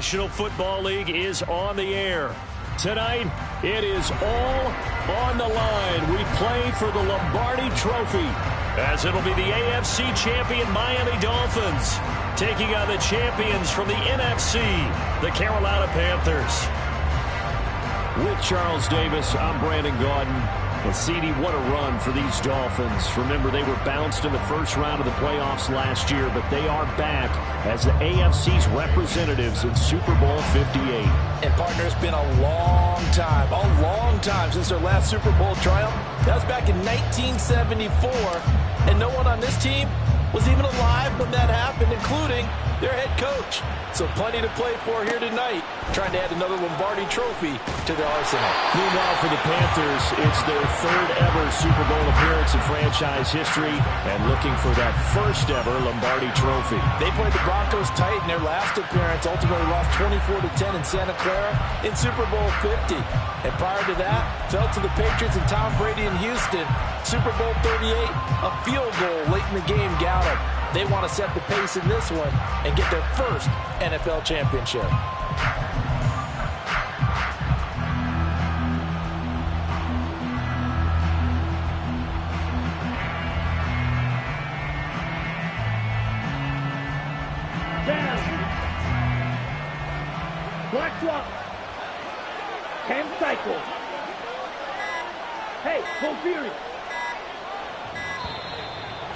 National Football League is on the air. Tonight, it is all on the line. We play for the Lombardi Trophy, as it'll be the AFC champion Miami Dolphins taking on the champions from the NFC, the Carolina Panthers. With Charles Davis, I'm Brandon Gaudin. And CD, what a run for these Dolphins. Remember, they were bounced in the first round of the playoffs last year, but they are back as the AFC's representatives in Super Bowl 58. And, partner, it's been a long time since their last Super Bowl triumph. That was back in 1974, and no one on this team was even alive when that happened, including their head coach. So plenty to play for here tonight, trying to add another Lombardi trophy to their arsenal. Meanwhile, for the Panthers, it's their third ever Super Bowl appearance in franchise history and looking for that first ever Lombardi trophy. They played the Broncos tight in their last appearance, ultimately lost 24-10 in Santa Clara in Super Bowl 50. And prior to that, fell to the Patriots and Tom Brady in Houston. Super Bowl 38, a field goal late in the game got them. They want to set the pace in this one and get their first NFL championship. Down. Black swap. Cam cycle. Hey, full fury.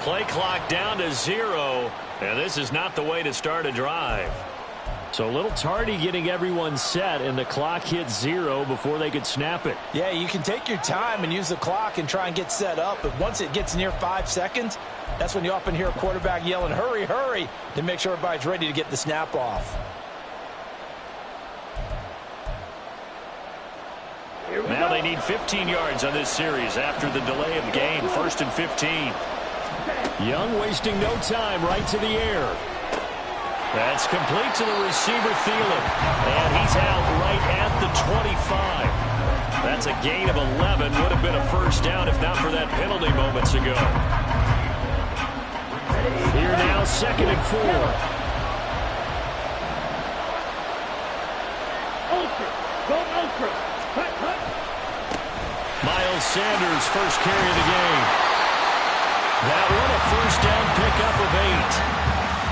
Play clock down to 0, and this is not the way to start a drive. So a little tardy getting everyone set, and the clock hits 0 before they could snap it. Yeah, you can take your time and use the clock and try and get set up, but once it gets near 5 seconds, that's when you often hear a quarterback yelling, hurry, hurry, to make sure everybody's ready to get the snap off. Now they need 15 yards on this series after the delay of game. 1st and 15. Young wasting no time, right to the air. That's complete to the receiver, Thielen. And he's out right at the 25. That's a gain of 11. Would have been a first down if not for that penalty moments ago. Here now, 2nd and 4. Ultra. Go ultra. Hut, hut. Miles Sanders, first carry of the game. That one a first down pickup of 8.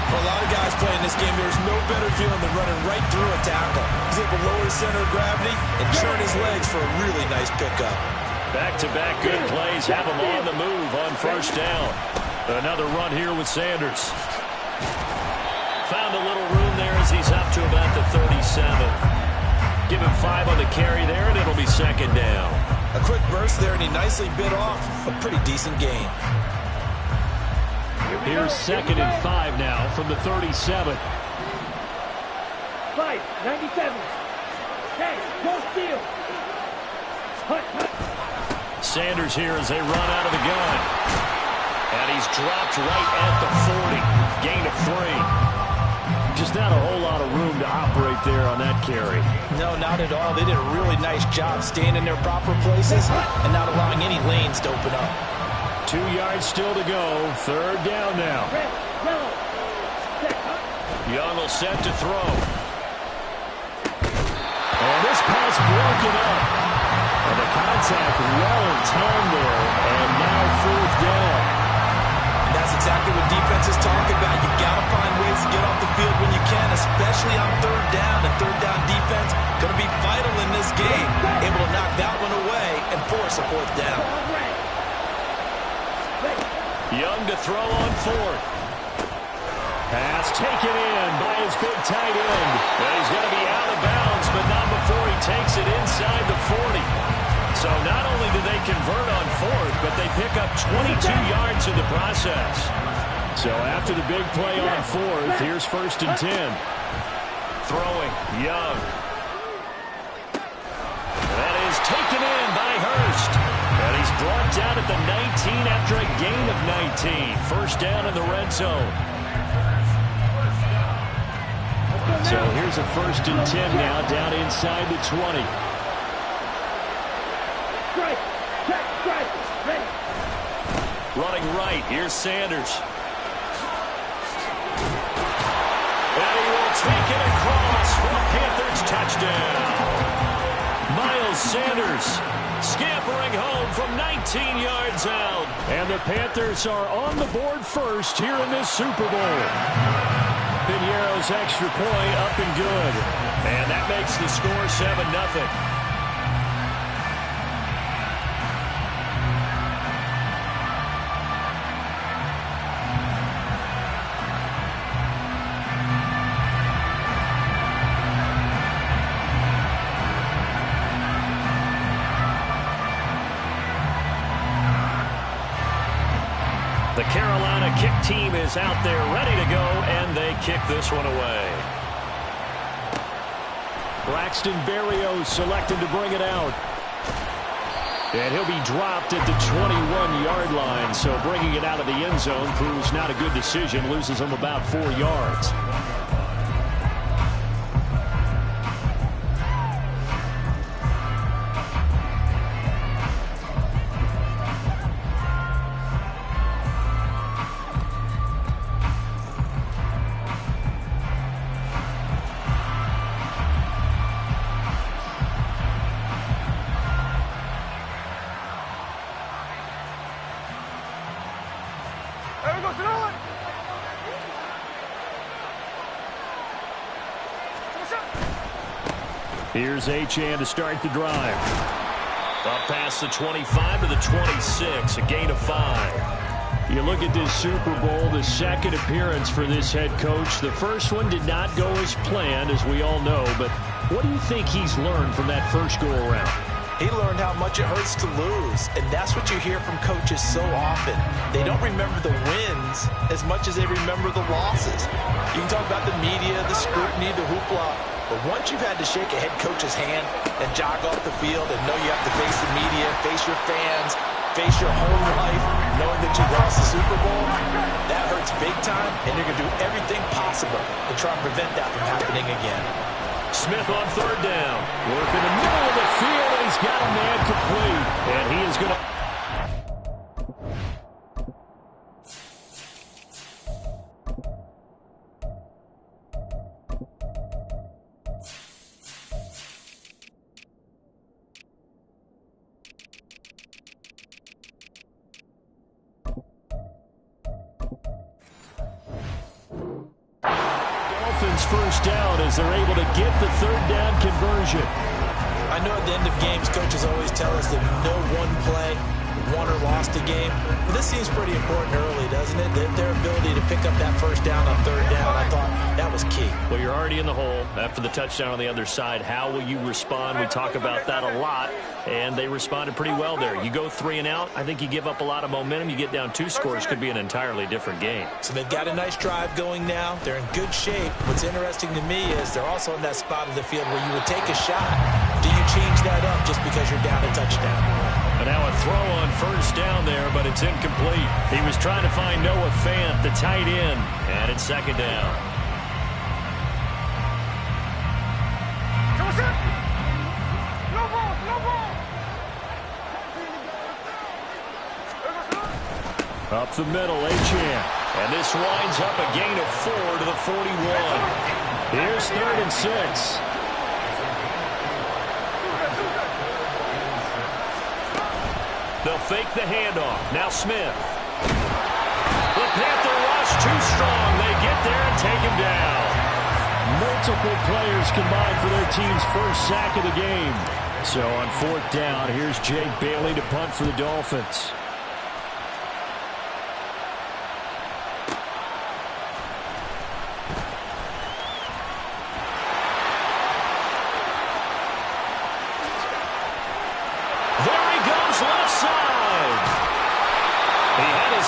For a lot of guys playing this game, there's no better feeling than running right through a tackle. He's able to lower his center of gravity and turn his legs for a really nice pickup. Back-to-back good plays have him on the move on first down. Another run here with Sanders. Found a little room there as he's up to about the 37. Give him 5 on the carry there, and it'll be 2nd down. A quick burst there, and he nicely bit off a pretty decent gain. Here's 2nd and 5 now from the 37. 5, 97. Hey, go steal. Hut, hut. Sanders here as they run out of the gun. And he's dropped right at the 40. Gain of 3. Just not a whole lot of room to operate there on that carry. No, not at all. They did a really nice job staying in their proper places and not allowing any lanes to open up. 2 yards still to go. 3rd down now. Red, yellow. Set, hut. Young will set to throw. And this pass broken up. And the contact well in time there. And now 4th down. And that's exactly what defenses talk about. You've got to find ways to get off the field when you can, especially on 3rd down. And 3rd down defense going to be vital in this game. Able to knock that one away and force a 4th down. Young to throw on 4th. Pass taken in by his big tight end. And he's going to be out of bounds, but not before he takes it inside the 40. So not only do they convert on 4th, but they pick up 22 yards in the process. So after the big play on 4th, here's 1st and 10. Throwing, Young. That is taken in by Hurst. And he's brought down at the 19 after a gain of 19. First down in the red zone. So here's a 1st and 10 now down inside the 20. Strike, check, strike, ready. Running right, here's Sanders. And he will take it across for a Sanders scampering home from 19 yards out. And the Panthers are on the board first here in this Super Bowl. Piñeiro's extra point up and good. And that makes the score 7-0. The Carolina kick team is out there ready to go, and they kick this one away. Braxton Berrios selected to bring it out. And he'll be dropped at the 21-yard line, so bringing it out of the end zone proves not a good decision, loses him about 4 yards. Here's Achane to start the drive. Up past the 25 to the 26, a gain of 5. You look at this Super Bowl, the second appearance for this head coach. The first one did not go as planned, as we all know, but what do you think he's learned from that first go-around? He learned how much it hurts to lose, and that's what you hear from coaches so often. They don't remember the wins as much as they remember the losses. You can talk about the media, the scrutiny, the hoopla, but once you've had to shake a head coach's hand and jog off the field and know you have to face the media, face your fans, face your home life, knowing that you lost the Super Bowl, that hurts big time, and you're going to do everything possible to try and prevent that from happening again. Smith on third down. Work in the middle of the field, and he's got a man complete. And he is going to... First down as they're able to get the third down conversion. I know at the end of games, coaches always tell us that no one play won or lost a game. But this seems pretty important early, doesn't it? Their ability to pick up that first down on third down, I thought that was key. Well, you're already in the hole after the touchdown on the other side. How will you respond? We talk about that a lot, and they responded pretty well there. You go 3 and out, I think you give up a lot of momentum. You get down 2 scores, could be an entirely different game. So they've got a nice drive going now. They're in good shape. What's interesting to me is they're also in that spot of the field where you would take a shot. Do you change that up just because you're down a touchdown? And now a throw on first down there, but it's incomplete. He was trying to find Noah Fant, the tight end, and it's second down. Up the middle, Achane. And this winds up a gain of 4 to the 41. Here's 3rd and 6. They'll fake the handoff. Now Smith. The Panther rush too strong. They get there and take him down. Multiple players combined for their team's first sack of the game. So on 4th down, here's Jake Bailey to punt for the Dolphins.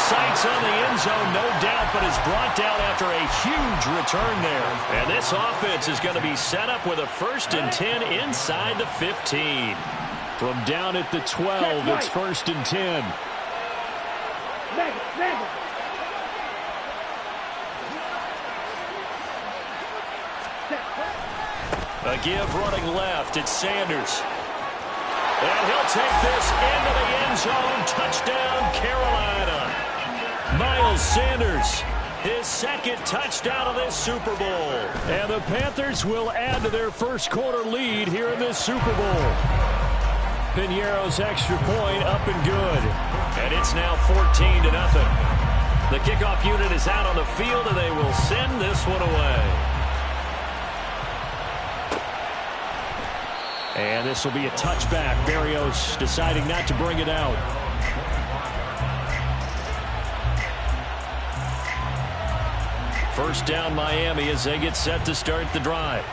Sights on the end zone, no doubt, but is brought down after a huge return there. And this offense is going to be set up with a 1st and 10 inside the 15. From down at the 12, it's 1st and 10. A give running left, it's Sanders. And he'll take this into the end zone. Touchdown, Carolina. Miles Sanders, his 2nd touchdown of this Super Bowl. And the Panthers will add to their first quarter lead here in this Super Bowl. Piñeiro's extra point up and good. And it's now 14-0. The kickoff unit is out on the field, and they will send this one away. And this will be a touchback. Berrios deciding not to bring it out. First down Miami as they get set to start the drive.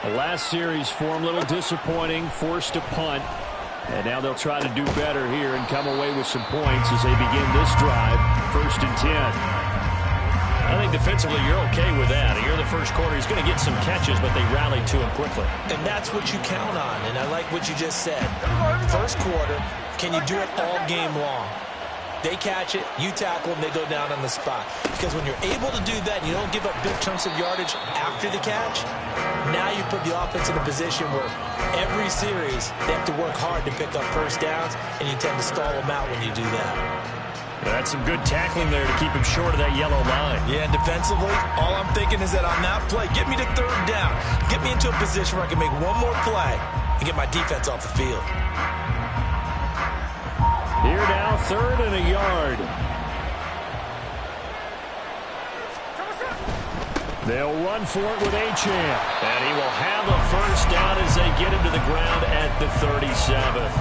The last series for them a little disappointing, forced a punt. And now they'll try to do better here and come away with some points as they begin this drive. 1st and 10. I think defensively you're okay with that. Here in the first quarter, he's going to get some catches, but they rallied to him quickly. And that's what you count on, and I like what you just said. First quarter, can you do it all game long? They catch it, you tackle them, they go down on the spot. Because when you're able to do that, you don't give up big chunks of yardage after the catch, now you put the offense in a position where every series they have to work hard to pick up first downs, and you tend to stall them out when you do that. That's some good tackling there to keep him short of that yellow line. Yeah, and defensively, all I'm thinking is that on that play, get me to 3rd down. Get me into a position where I can make one more play and get my defense off the field. Here now, 3rd and a yard. They'll run for it with Achane. And he will have a first down as they get him to the ground at the 37th.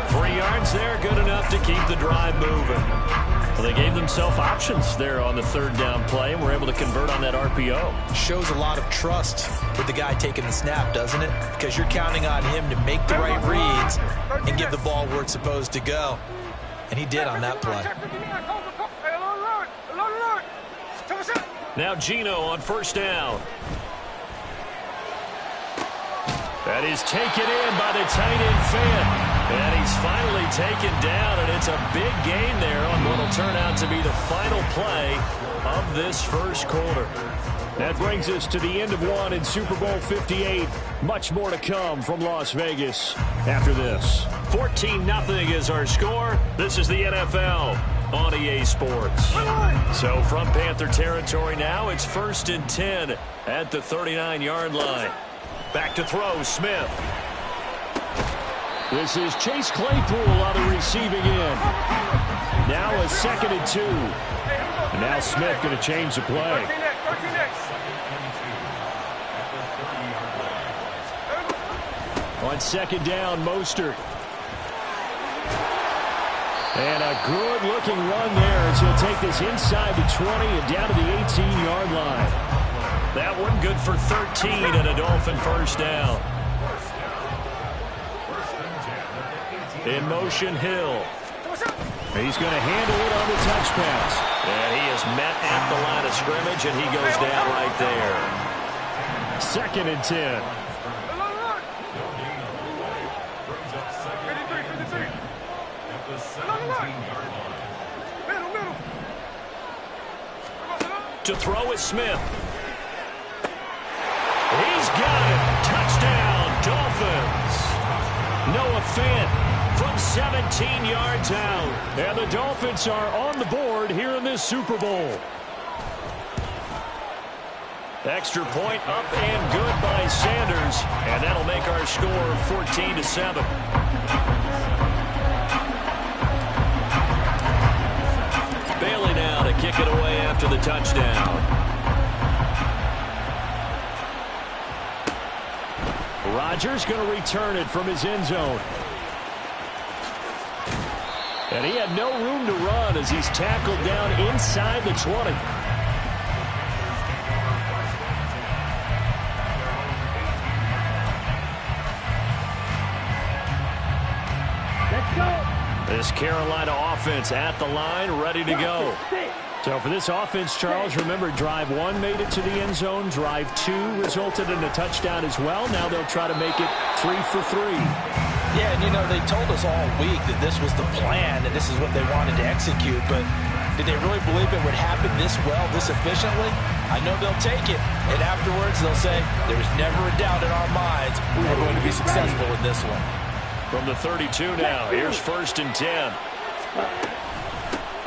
3 yards there, good enough to keep the drive moving. Well, they gave themselves options there on the 3rd down play and were able to convert on that RPO. Shows a lot of trust with the guy taking the snap, doesn't it? Because you're counting on him to make the right reads and give the ball where it's supposed to go. And he did on that play. Now Geno on 1st down. That is taken in by the tight end Fant. And he's finally taken down, and it's a big gain there on what will turn out to be the final play of this first quarter. That brings us to the end of one in Super Bowl 58. Much more to come from Las Vegas after this. 14-0 is our score. This is the NFL on EA Sports. So from Panther territory now, it's 1st and 10 at the 39-yard line. Back to throw, Smith. This is Chase Claypool on the receiving end. Now a 2nd and 2. And now Smith going to change the play. On 2nd down, Mostert. And a good-looking run there as he'll take this inside the 20 and down to the 18-yard line. That one good for 13 and a Dolphin first down. In motion, Hill. He's going to handle it on the touch pass. And he is met at the line of scrimmage, and he goes down right there. 2nd and 10. To throw is Smith. He's got it. Touchdown, Dolphins. Noah Fant from 17 yards out. And the Dolphins are on the board here in this Super Bowl. Extra point up and good by Sanders. And that'll make our score 14-7. Bailey now to kick it away after the touchdown. Rodgers going to return it from his end zone. And he had no room to run as he's tackled down inside the 20. Let's go. This Carolina offense at the line, ready to go. So for this offense, Charles, remember, drive 1 made it to the end zone. Drive 2 resulted in a touchdown as well. Now they'll try to make it 3 for 3. Yeah, and you know, they told us all week that this was the plan and this is what they wanted to execute, but did they really believe it would happen this well, this efficiently? I know they'll take it, and afterwards they'll say, there's never a doubt in our minds we were going to be successful in this one. From the 32 now, here's 1st and 10.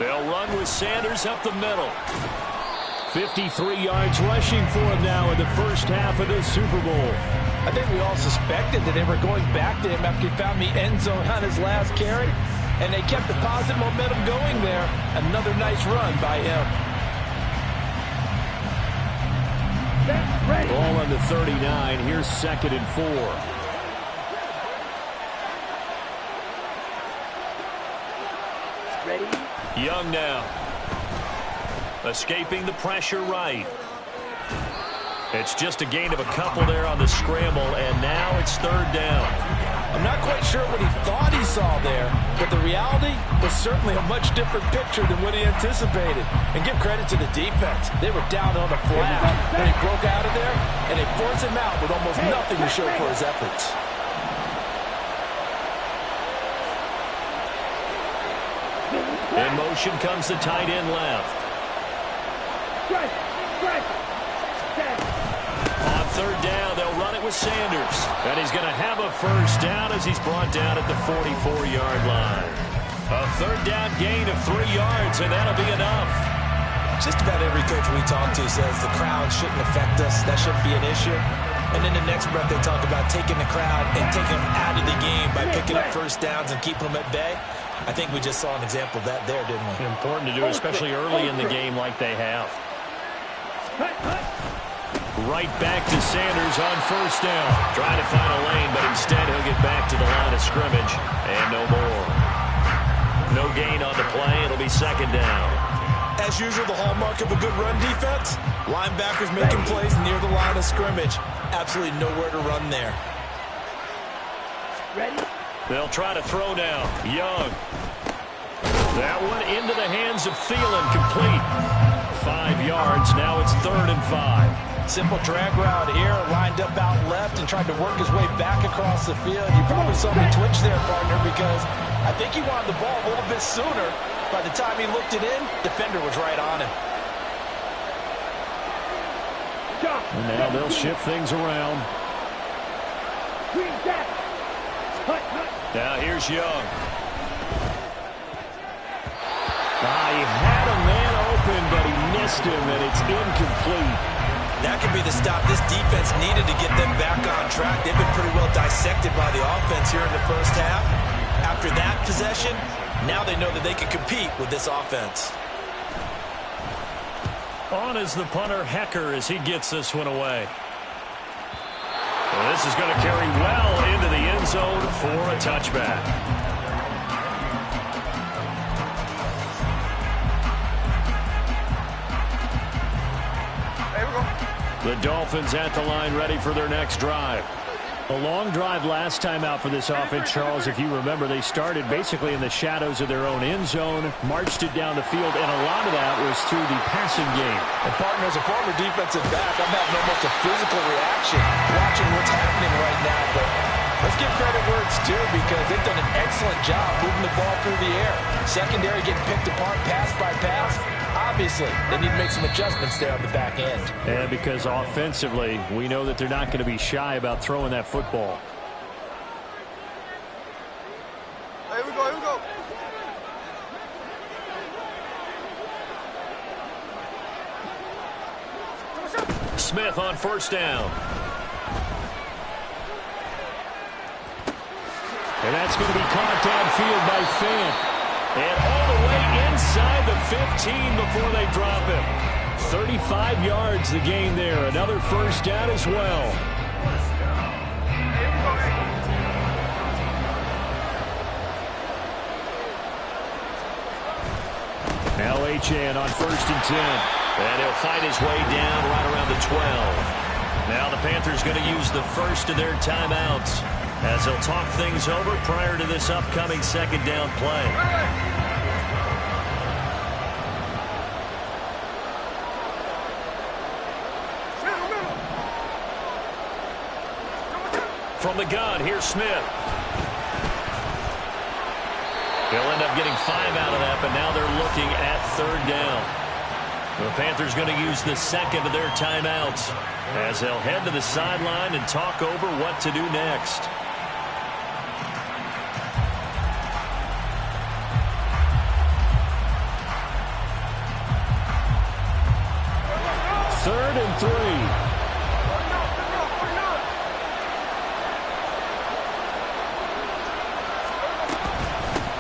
They'll run with Sanders up the middle. 53 yards rushing for him now in the first half of this Super Bowl. I think we all suspected that they were going back to him after he found the end zone on his last carry, and they kept the positive momentum going there. Another nice run by him. Ball on the 39. Here's 2nd and 4. Ready? Young now. Escaping the pressure right. It's just a gain of a couple there on the scramble, and now it's 3rd down. I'm not quite sure what he thought he saw there, but the reality was certainly a much different picture than what he anticipated. And give credit to the defense. They were down on the flat when he broke out of there, and they forced him out with almost nothing to show for his efforts. In motion comes the tight end left. On 3rd down, they'll run it with Sanders. And he's going to have a 1st down as he's brought down at the 44-yard line. A 3rd down gain of 3 yards, and that'll be enough. Just about every coach we talk to says the crowd shouldn't affect us. That shouldn't be an issue. And then the next breath they talk about taking the crowd and taking them out of the game by picking up 1st downs and keeping them at bay. I think we just saw an example of that there, didn't we? Important to do, especially early in the game like they have. Right back to Sanders on 1st down. Trying to find a lane, but instead he'll get back to the line of scrimmage. And no more. No gain on the play. It'll be 2nd down. As usual, the hallmark of a good run defense, linebackers making plays near the line of scrimmage. Absolutely nowhere to run there. Ready? They'll try to throw now. Young. That one into the hands of Thielen, complete. 5 yards. Now it's 3rd and 5. Simple drag route here, lined up out left and tried to work his way back across the field. You probably saw me twitch there, partner, because I think he wanted the ball a little bit sooner. By the time he looked it in, defender was right on him. And now they'll shift things around. Now here's Young. He had a man open, but he missed him, and it's incomplete. That could be the stop this defense needed to get them back on track. They've been pretty well dissected by the offense here in the 1st half. After that possession, now they know that they can compete with this offense. On is the punter, Hecker, as he gets this one away. Well, this is going to carry well into the end zone for a touchback. The Dolphins at the line, ready for their next drive. A long drive last time out for this offense, Charles. If you remember, they started basically in the shadows of their own end zone, marched it down the field, and a lot of that was through the passing game. And, partner, as a former defensive back, I'm having almost a physical reaction watching what's happening right now. But let's give credit where it's due, because they've done an excellent job moving the ball through the air. Secondary getting picked apart pass by pass. Obviously, they need to make some adjustments there on the back end. And because offensively, we know that they're not going to be shy about throwing that football. Here we go, here we go. Smith on 1st down. And that's going to be caught downfield by Fant. And all the way inside the 15 before they drop him. 35 yards the gain there. Another 1st down as well. Now Achane on 1st and 10. And he'll fight his way down right around the 12. Now the Panthers going to use the first of their timeouts as they'll talk things over prior to this upcoming 2nd down play. From the gun, here's Smith. They'll end up getting 5 out of that, but now they're looking at 3rd down. The Panthers going to use the 2nd of their timeouts as they'll head to the sideline and talk over what to do next. Third and 3.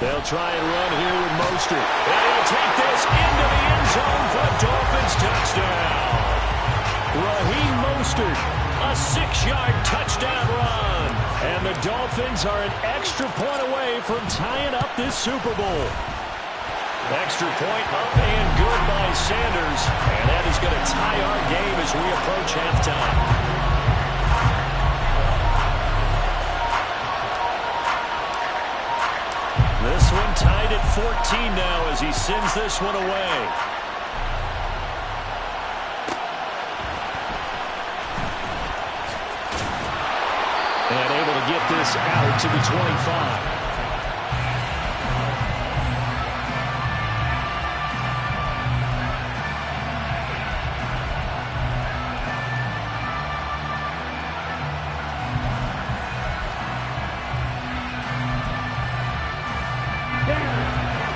They'll try and run here with Mostert. And he'll take this into the end zone for a Dolphins touchdown. Raheem Mostert, a 6-yard touchdown run. And the Dolphins are an extra point away from tying up this Super Bowl. Extra point up and good by Sanders. And that is going to tie our game as we approach halftime. This one tied at 14 now as he sends this one away. And able to get this out to the 25.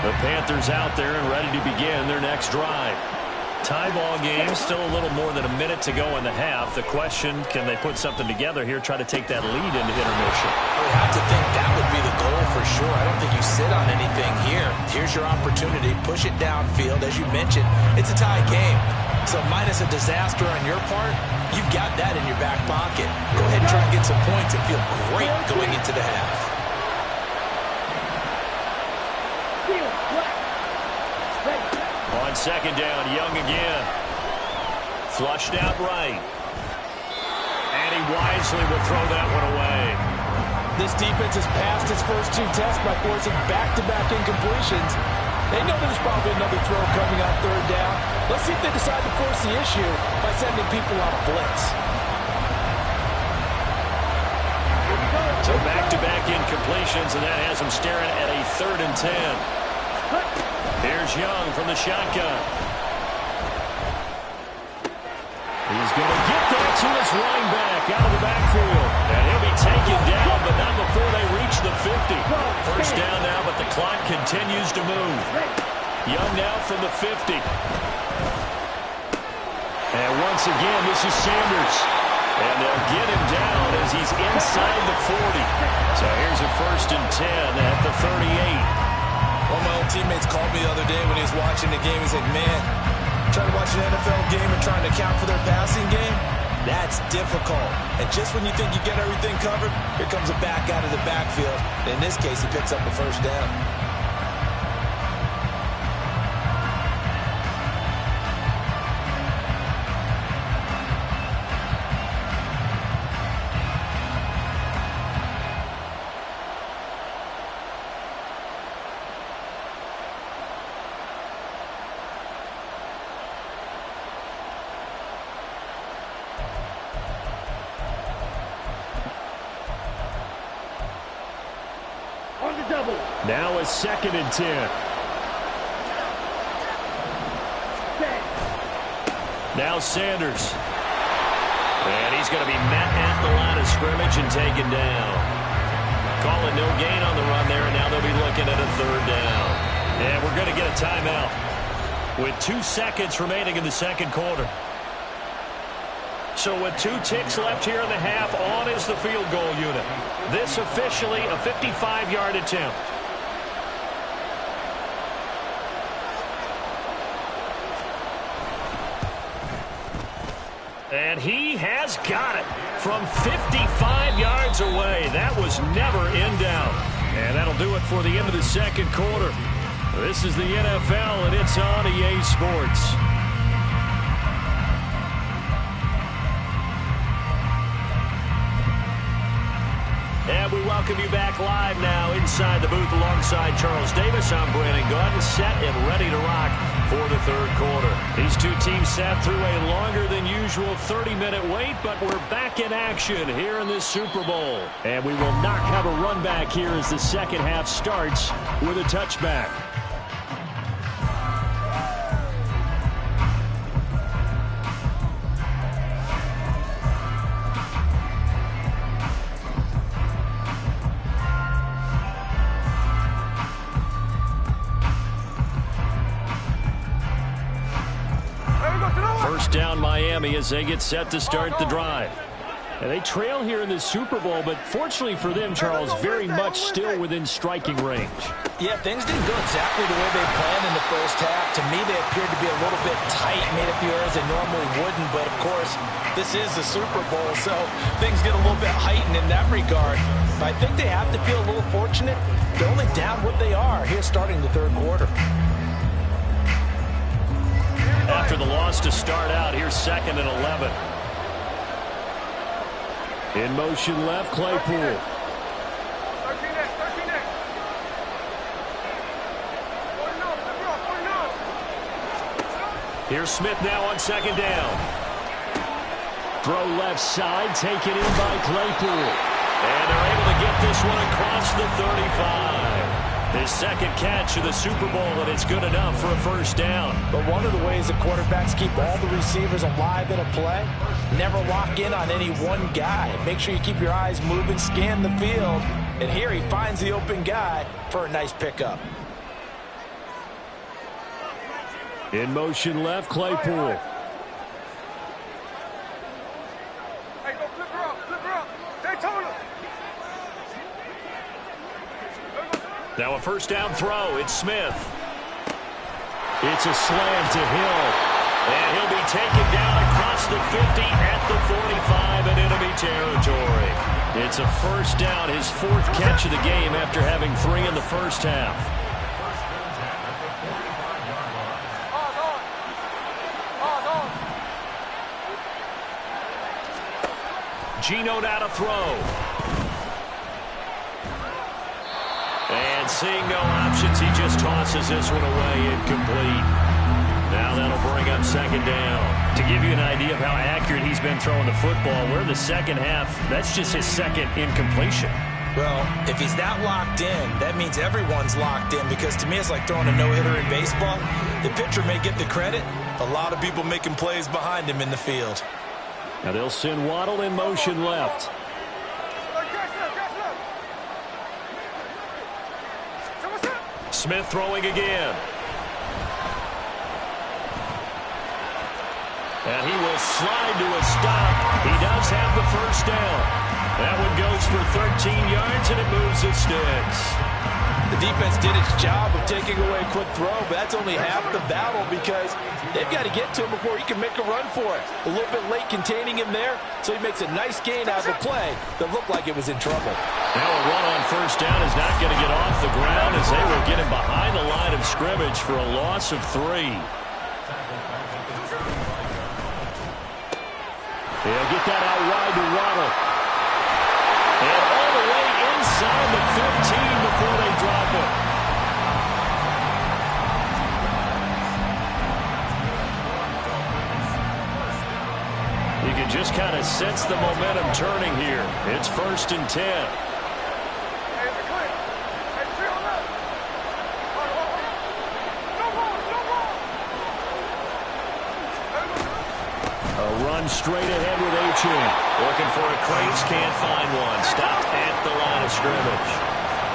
The Panthers out there and ready to begin their next drive. Tie ball game, still a little more than a minute to go in the half. The question, can they put something together here, try to take that lead into intermission? I would have to think that would be the goal for sure. I don't think you sit on anything here. Here's your opportunity. Push it downfield. As you mentioned, it's a tie game. So minus a disaster on your part, you've got that in your back pocket. Go ahead and try and get some points and feel great going into the half. On second down, Young again. Flushed out right. And he wisely will throw that one away. This defense has passed its first 2 tests by forcing back-to-back incompletions. They know there's probably another throw coming on third down. Let's see if they decide to force the issue by sending people on a blitz. So back-to-back incompletions, and that has them staring at a 3rd and 10. Here's Young from the shotgun. He's going to get that to his running back out of the backfield. And he'll be taken down, but not before they reach the 50. First down now, but the clock continues to move. Young now from the 50. And once again, this is Sanders. And they'll get him down as he's inside the 40. So here's a 1st and 10 at the 38. One of my old teammates called me the other day when he was watching the game. He said, man, trying to watch an NFL game and trying to account for their passing game, that's difficult. And just when you think you get everything covered, here comes a back out of the backfield. And in this case, he picks up the first down. Now a 2nd and 10. Now Sanders. And he's going to be met at the line of scrimmage and taken down. Calling no gain on the run there, and now they'll be looking at a 3rd down. And we're going to get a timeout with 2 seconds remaining in the 2nd quarter. So with 2 ticks left here in the half, on is the field goal unit. This officially a 55-yard attempt. And he has got it from 55 yards away. That was never in doubt. And that'll do it for the end of the 2nd quarter. This is the NFL, and it's on EA Sports. And we welcome you back live now inside the booth alongside Charles Davis. I'm Brandon Gaudin, set and ready to rock for the 3rd quarter. These 2 teams sat through a longer than usual 30-minute wait, but we're back in action here in this Super Bowl. And we will not have a run back here as the 2nd half starts with a touchback. First down Miami as they get set to start the drive. And they trail here in the Super Bowl, but fortunately for them, Charles, very much still within striking range. Yeah, things didn't go exactly the way they planned in the first half. To me, they appeared to be a little bit tight, made a few errors they normally wouldn't. But, of course, this is the Super Bowl, so things get a little bit heightened in that regard. But I think they have to feel a little fortunate. They're only down what they are here starting the third quarter. After the loss to start out, here's 2nd and 11. In motion left, Claypool. 13 next. Here's Smith now on 2nd down. Throw left side, taken in by Claypool. And they're able to get this one across the 35. His 2nd catch of the Super Bowl, and it's good enough for a first down. But one of the ways the quarterbacks keep all the receivers alive in a play, never lock in on any one guy. Make sure you keep your eyes moving, scan the field. And here he finds the open guy for a nice pickup. In motion left, Claypool. Hey, go flip her up. Daytona. Now a first down throw. It's Smith. It's a slam to Hill. And he'll be taken down across the 50 at the 45 in enemy territory. It's a first down, his 4th catch of the game after having 3 in the first half. Geno now to throw. And seeing no options, he just tosses this one away, incomplete. Now that'll bring up 2nd down. To give you an idea of how accurate he's been throwing the football, we're in the second half. That's just his 2nd incompletion. Well, if he's that locked in, that means everyone's locked in, because to me it's like throwing a no-hitter in baseball. The pitcher may get the credit. A lot of people making plays behind him in the field. Now they'll send Waddle in motion left. Smith throwing again. And he will slide to a stop. He does have the first down. That one goes for 13 yards, and it moves the sticks. The defense did its job of taking away a quick throw, but that's only half the battle, because they've got to get to him before he can make a run for it. A little bit late containing him there, so he makes a nice gain out of the play that looked like it was in trouble. Now a run on first down is not going to get off the ground, as they will get him behind the line of scrimmage for a loss of 3. They'll get that out wide to Waddle. And all the way inside the 15 before they drop it. You can just kind of sense the momentum turning here. It's 1st and 10. Run straight ahead with Achane. Looking for a crease, can't find one. Stopped at the line of scrimmage.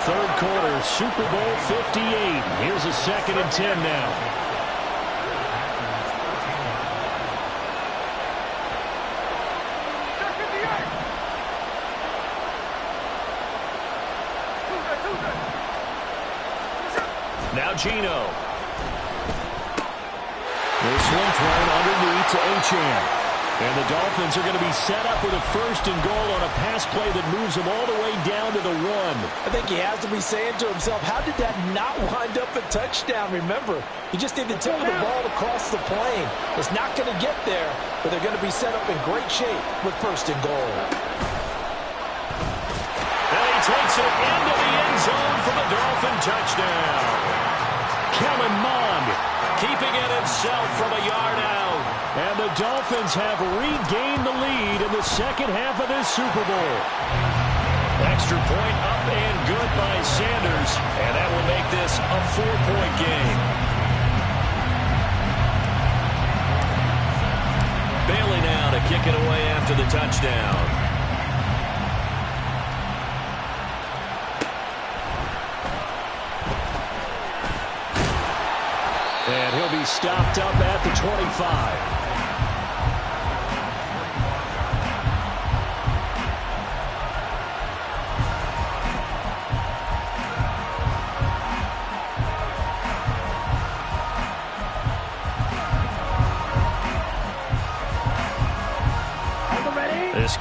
3rd quarter, Super Bowl 58. Here's a 2nd and 10 now. Now Geno. This one thrown underneath to Achane. And the Dolphins are going to be set up with a 1st and goal on a pass play that moves them all the way down to the 1. I think he has to be saying to himself, how did that not wind up a touchdown? Remember, he just did the tip of the ball across the plane. It's not going to get there, but they're going to be set up in great shape with 1st and goal. And he takes it into the end zone for the Dolphin touchdown. Kellen Mond keeping it himself from a yard out. And the Dolphins have regained the lead in the second half of this Super Bowl. Extra point up and good by Sanders. And that will make this a 4-point game. Bailey now to kick it away after the touchdown. And he'll be stopped up at the 25.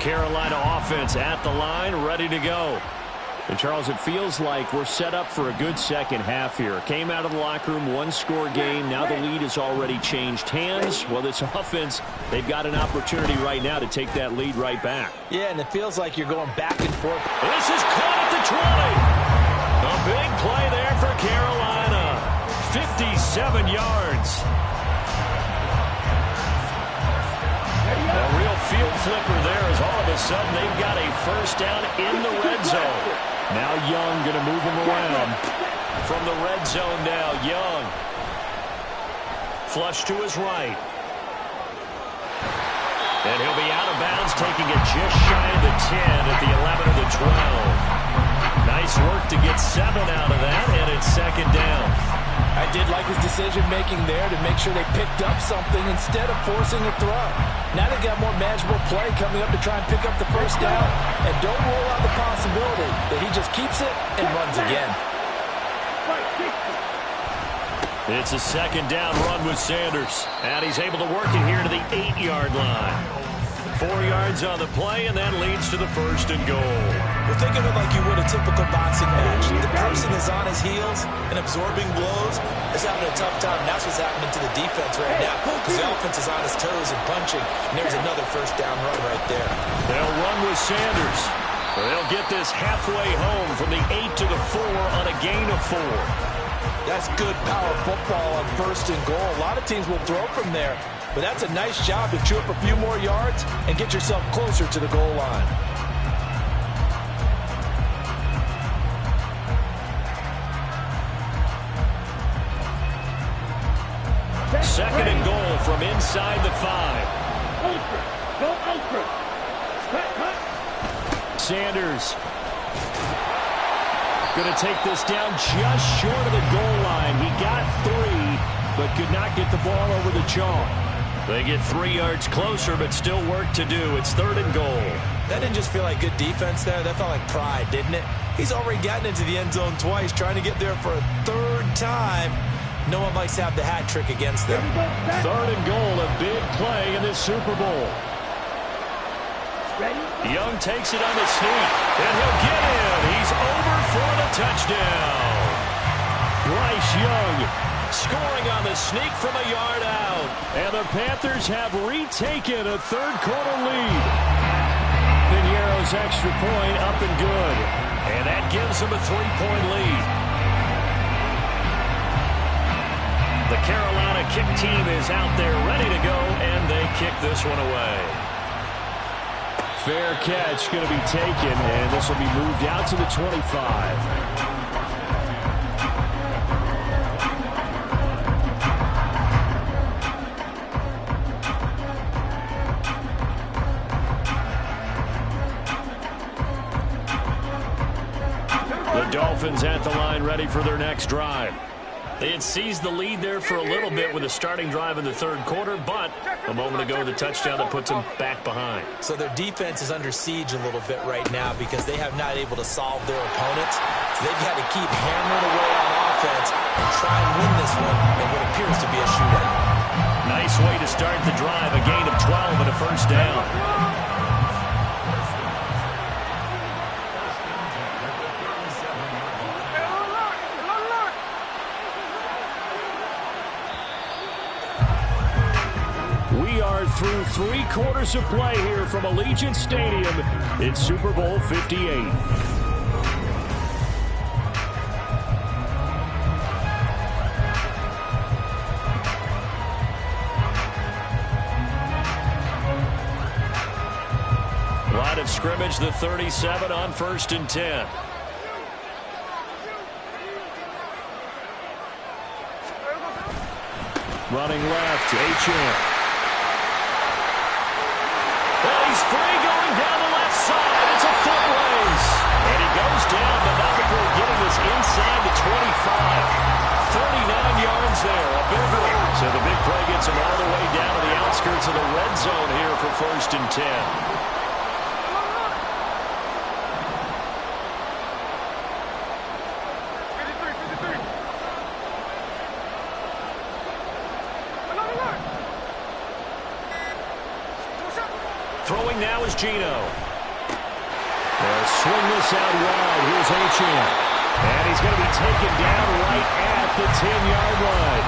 Carolina offense at the line, ready to go. And, Charles, it feels like we're set up for a good second half here. Came out of the locker room, one-score game. Now the lead has already changed hands. Well, this offense, they've got an opportunity right now to take that lead right back. Yeah, and it feels like you're going back and forth. This is caught at the 20. A big play there for Carolina. 57 yards. A real field flipper there as all of a sudden they've got a first down in the red zone. Now Young going to move him around. From the red zone now, Young. Flush to his right. And he'll be out of bounds, taking it just shy of the 10 at the 11 or the 12. Nice work to get 7 out of that, and it's second down. I did like his decision-making there to make sure they picked up something instead of forcing a throw. Now they got more manageable play coming up to try and pick up the first down. And don't rule out the possibility that he just keeps it and runs again. It's a second down run with Sanders. And he's able to work it here to the 8-yard line. 4 yards on the play, and that leads to the first and goal. Well, think of it like you would a typical boxing match. The person is on his heels and absorbing blows is having a tough time. That's what's happening to the defense right now because the offense is on his toes and punching. And there's another first down run right there. They'll run with Sanders. They'll get this halfway home from the 8 to the 4 on a gain of 4. That's good power football on first and goal. A lot of teams will throw from there. But that's a nice job to chew up a few more yards and get yourself closer to the goal line. Second and goal from inside the 5. Ultra. Go ultra. Sanders going to take this down just short of the goal line. He got 3, but could not get the ball over the chalk. They get 3 yards closer, but still work to do. It's third and goal. That didn't just feel like good defense there. That felt like pride, didn't it? He's already gotten into the end zone twice, trying to get there for a 3rd time. No one likes to have the hat trick against them. Third and goal, a big play in this Super Bowl. Ready? Young takes it on the sneak, and he'll get in. He's over for the touchdown. Bryce Young scoring on the sneak from a yard out. And the Panthers have retaken a third-quarter lead. Piñeiro's extra point up and good. And that gives them a 3-point lead. The Carolina kick team is out there ready to go, and they kick this one away. Fair catch going to be taken, and this will be moved out to the 25. The Dolphins at the line ready for their next drive. They had seized the lead there for a little bit with a starting drive in the third quarter, but a moment ago the touchdown that puts them back behind. So their defense is under siege a little bit right now because they have not able to solve their opponents. So they've got to keep hammering away on offense and try and win this one in what appears to be a shootout. Nice way to start the drive, a gain of 12 and a first down. We are through 3 quarters of play here from Allegiant Stadium. It's Super Bowl 58. Line of scrimmage, the 37 on 1st and 10. Running left, Achane. He's free going down the left side. It's a foot race. And he goes down, but not before getting this inside the 25. 39 yards there, a big one. So the big play gets him all the way down to the outskirts of the red zone here for 1st and 10. Throwing Throwing now is Geno. They'll swing this out wide. Here's Achane. And he's going to be taken down right at the 10-yard line.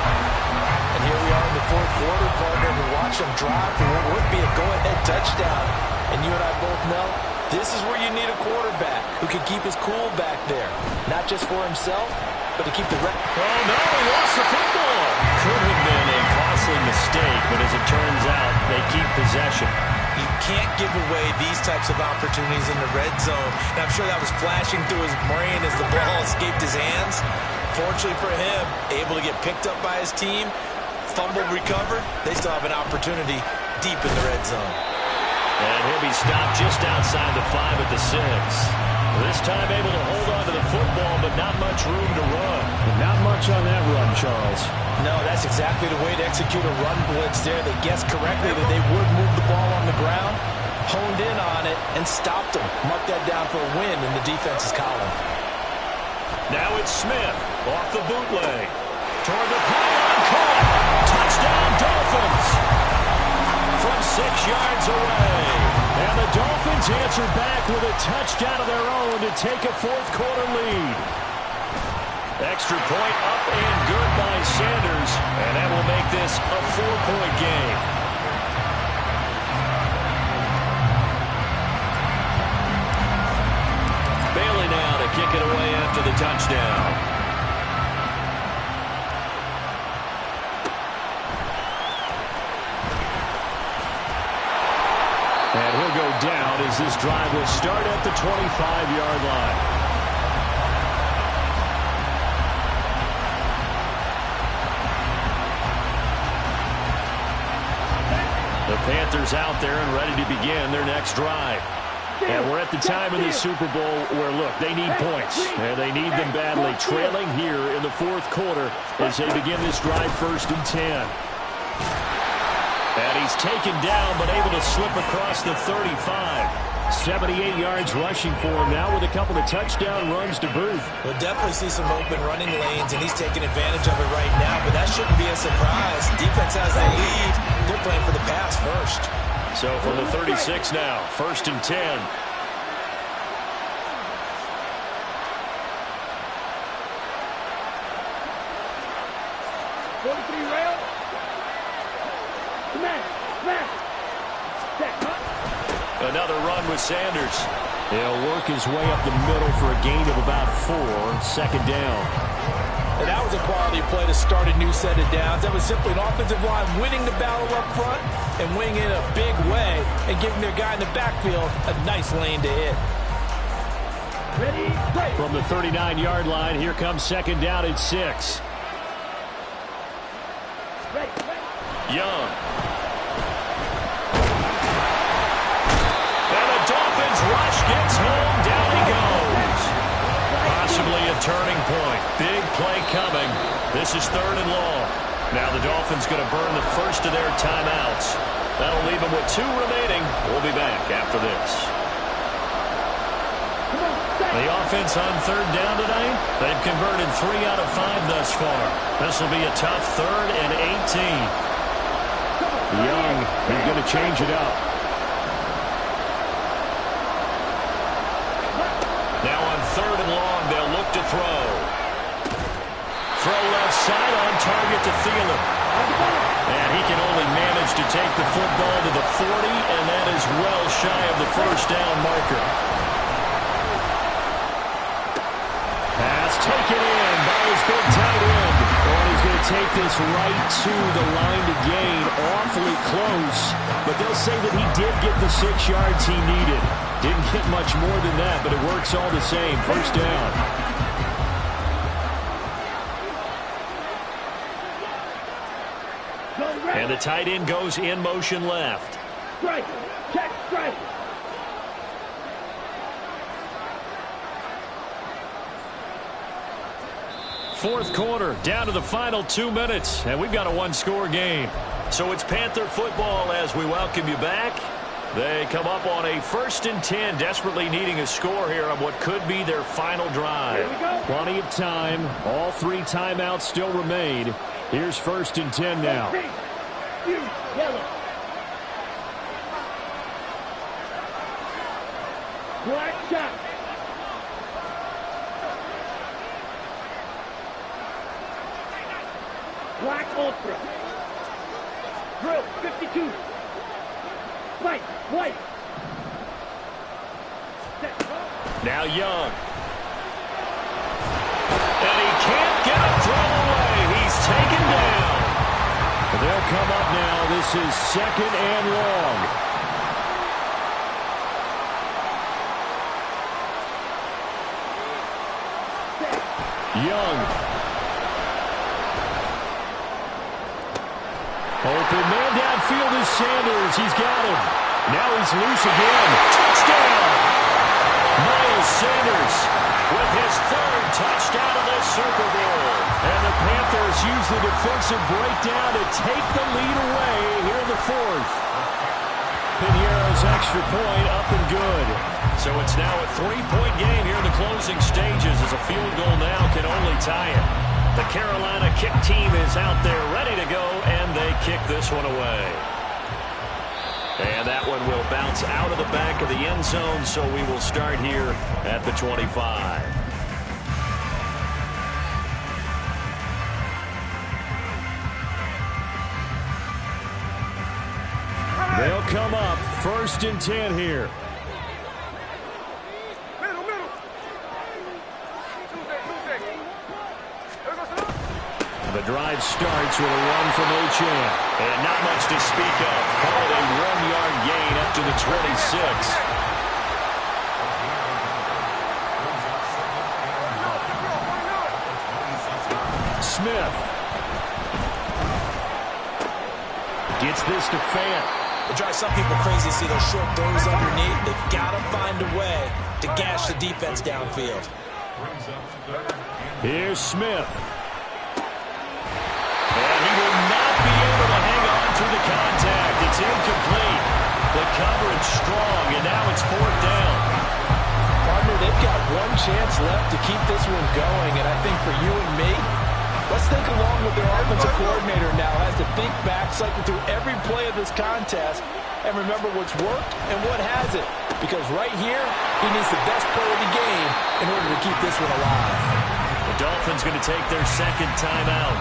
And here we are in the fourth quarter, partner. We watch them drive for what would be a go-ahead touchdown. And you and I both know this is where you need a quarterback who can keep his cool back there. Not just for himself, but to keep the rest. Oh, no, he lost the football. Could have been a costly mistake, but as it turns out, they keep possession. You can't give away these types of opportunities in the red zone. And I'm sure that was flashing through his brain as the ball escaped his hands. Fortunately for him, able to get picked up by his team, fumble, recover. They still have an opportunity deep in the red zone. And he'll be stopped just outside the 5 at the 6. This time able to hold on to the football, but not much room to run. Not much on that run, Charles. No, that's exactly the way to execute a run blitz there. They guessed correctly that they would move the ball on the ground, honed in on it, and stopped them. Mark that down for a win in the defense's column. Now it's Smith off the bootleg. Toward the pylon, caught. Touchdown, Dolphins. From 6 yards away. And the Dolphins answer back with a touchdown of their own to take a fourth quarter lead. Extra point up and good by Sanders. And that will make this a 4-point game. Bailey now to kick it away after the touchdown. And he'll go down as this drive will start at the 25-yard line. The Panthers out there and ready to begin their next drive. And we're at the time in the Super Bowl where, look, they need points. And they need them badly. Trailing here in the fourth quarter as they begin this drive 1st and 10. And he's taken down, but able to slip across the 35. 78 yards rushing for him now with a couple of touchdown runs to boot. We'll definitely see some open running lanes, and he's taking advantage of it right now, but that shouldn't be a surprise. Defense has the lead. They're playing for the pass first. So from the 36 now, 1st and 10. Another run with Sanders. He'll work his way up the middle for a gain of about 4, 2nd down. And that was a quality play to start a new set of downs. That was simply an offensive line winning the battle up front and winning it in a big way and giving their guy in the backfield a nice lane to hit. Ready, play. From the 39-yard line, here comes 2nd down at 6. Ready. Young. And the Dolphins rush gets home. Down he goes. Possibly a turning point. Big play coming. This is 3rd and long. Now the Dolphins going to burn the first of their timeouts. That'll leave them with 2 remaining. We'll be back after this. The offense on 3rd down tonight, they've converted 3 out of 5 thus far. This will be a tough 3rd and 18. Young, he's going to change it up. Now on 3rd and long, they'll look to throw. Throw left side on target to Thielen. And he can only manage to take the football to the 40, and that is well shy of the 1st down marker. Pass taken in by his big tight end. And he's going to take this right to the line to gain. Awfully close. But they'll say that he did get the 6 yards he needed. Didn't get much more than that, but it works all the same. 1st down. And the tight end goes in motion left. Strike. Check strike. Fourth quarter, down to the final 2 minutes, and we've got a 1-score game. So it's Panther football as we welcome you back. They come up on a 1st and 10, desperately needing a score here on what could be their final drive. Plenty of time. All 3 timeouts still remain. Here's 1st and 10 now. Yellow. Black shot. Black ultra. Drill 52. Fight white. Now Young. And he can't get a throw away. He's taken down. They'll come up now. This is 2nd and long. Young. Open man downfield is Sanders. He's got him. Now he's loose again. Touchdown! Miles Sanders with his 3rd touchdown of this Super Bowl. And the Panthers use the defensive breakdown to take the lead away here in the 4th. Pinheiro's extra point up and good. So it's now a 3-point game here in the closing stages as a field goal now can only tie it. The Carolina kick team is out there ready to go, and they kick this one away. And that one will bounce out of the back of the end zone, so we will start here at the 25. They'll come up 1st and 10 here. The drive starts with a run from Achane. And not much to speak of. Call it a 1-yard gain up to the 26. Smith. Gets this to Fant. It drives some people crazy to see those short throws underneath. They've got to find a way to gash the defense downfield. Here's Smith. And he will not be able to hang on through the contact. It's incomplete. The coverage strong, and now it's 4th down. Partner, they've got one chance left to keep this one going, and I think for you and me, let's think along with their offensive coordinator now as to think back, cycle through every play of this contest, and remember what's worked and what hasn't. Because right here, he needs the best play of the game in order to keep this one alive. The Dolphins going to take their 2nd timeout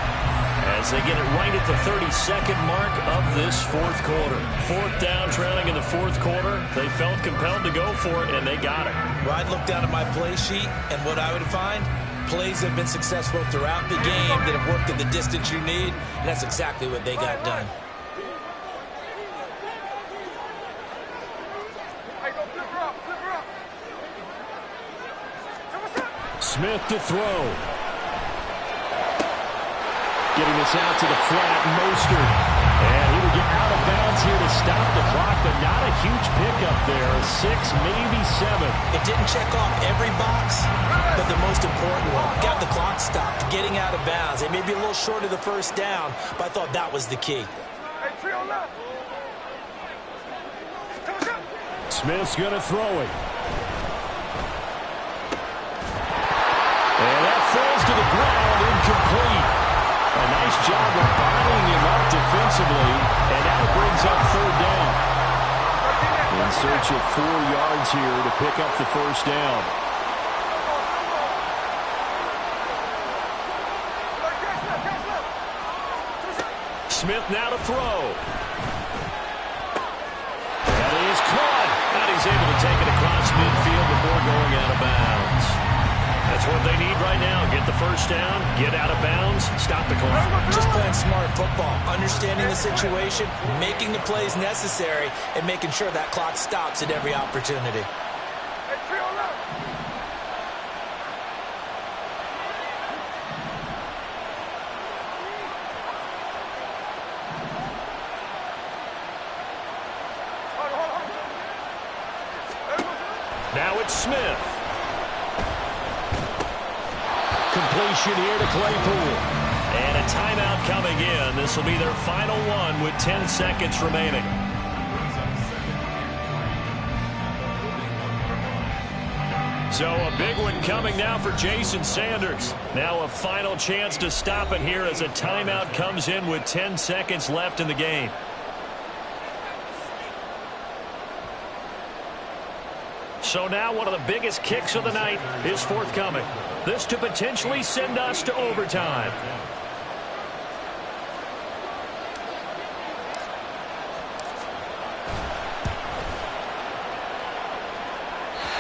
as they get it right at the 32nd mark of this 4th quarter. 4th down, trailing in the 4th quarter. They felt compelled to go for it, and they got it. Well, I'd look down at my play sheet, and what I would find, plays have been successful throughout the game that have worked at the distance you need, and that's exactly what they got done. Smith to throw. Getting this out to the flat, Mostert. And he will get out of bounds here to stop the clock, but not a huge pickup there. 6, maybe 7. It didn't check off every box, but the most important one. Got the clock stopped, getting out of bounds. It may be a little short of the 1st down, but I thought that was the key. Smith's going to throw it. And that falls to the ground, incomplete. A nice job of bottling him up defensively, and now it brings up 3rd down. In search of 4 yards here to pick up the 1st down. Smith now to throw. That is caught. And he's able to take it across midfield before going out of bounds. That's what they need right now. Get the 1st down, get out of bounds, stop the clock. Just playing smart football, understanding the situation, making the plays necessary, and making sure that clock stops at every opportunity. Now it's Smith. Completion here to Claypool. And a timeout coming in. This will be their final one with 10 seconds remaining. So a big one coming now for Jason Sanders. Now a final chance to stop it here as a timeout comes in with 10 seconds left in the game. So now one of the biggest kicks of the night is forthcoming. This to potentially send us to overtime.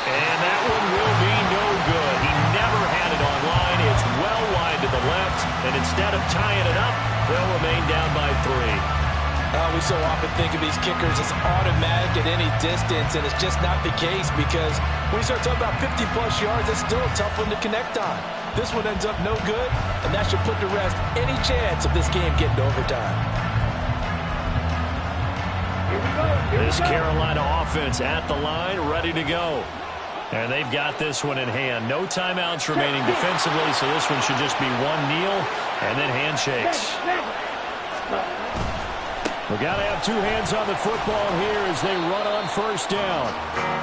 And that one will be no good. He never had it on line. It's well wide to the left. And instead of tying it up, they'll remain down by 3. We so often think of these kickers as automatic at any distance, and it's just not the case because when you start talking about 50-plus yards, that's still a tough one to connect on. This one ends up no good, and that should put to rest any chance of this game getting to overtime. This Carolina offense at the line, ready to go. And they've got this one in hand. No timeouts remaining defensively, so this one should just be one kneel and then handshakes. We've got to have two hands on the football here as they run on first down.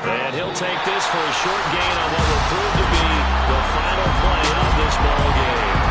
And he'll take this for a short gain on what will prove to be the final play of this ball game.